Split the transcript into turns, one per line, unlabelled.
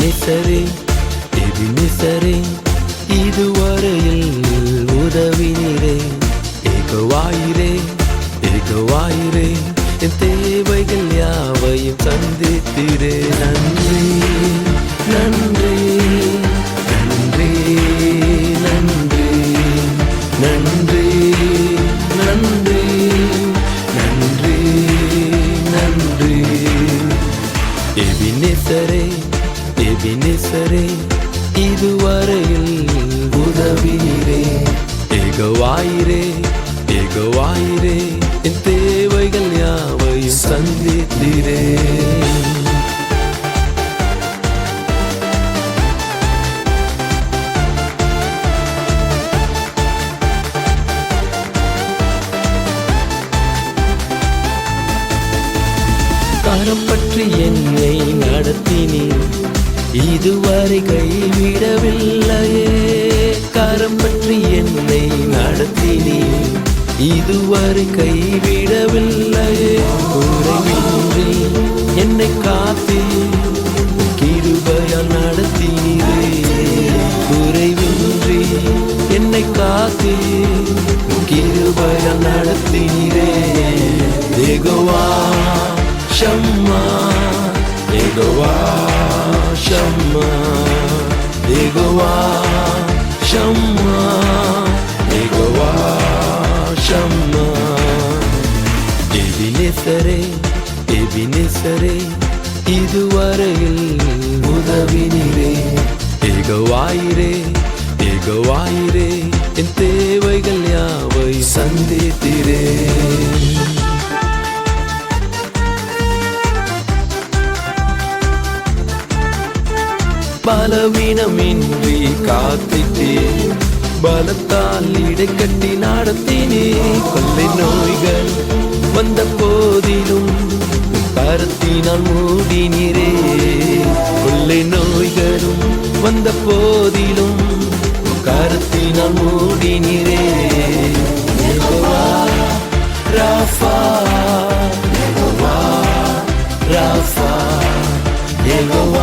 எபினேசரே எபினேசரே இதுவரையில் உதவினீரே. ஏகவாயிரே ஏகவாயிரே என் தேவைகள் யாவையும் சந்தித்தீரே. நன்றி நன்றி நன்றி நன்றி நன்றி நன்றி நன்றி நன்றி. எபினேசரே எபினேசரே இதுவரையில் உதவினீரே. ஏகவாயிரே ஏகவாயிரே என் தேவைகள் யாவையும் சந்தித்தீரே. கரம் பற்றி என்னை நடத்தினீர், இதுவரை கைவிடவில்லையே. கரம் பற்றி என்னை நடத்தினீர், இதுவரை கைவிடவில்லையே. குறைவின்றி என்னை காத்தீர், கிருபையால் நடத்தினீரே. குறைவின்றி என்னை காத்தீர், கிருபையால் நடத்தினீரே. யெகோவா ஷம்மா யெகோவா ஷம்மா யெகோவா ஷம்மா யெகோவா ஷம்மா. எபினேசரே எபினேசரே இதுவரையில் உதவினீரே. ஏகவாயிரே ஏகவாயிரே என் தேவைகள் யாவை சந்தித்தீரே. பலவீனமின்றி காத்திட்டே, பலத்தால் இடைக்கட்டி நடத்தினே. கொள்ளை நோய்கள் வந்த போதிலும் கரத்தினால் மூடினீரே. கொள்ளை நோய்களும் வந்த போதிலும் கரத்தினால் மூடினீரே. யெகோவா ராஃபா யெகோவா ராஃபா யெகோவா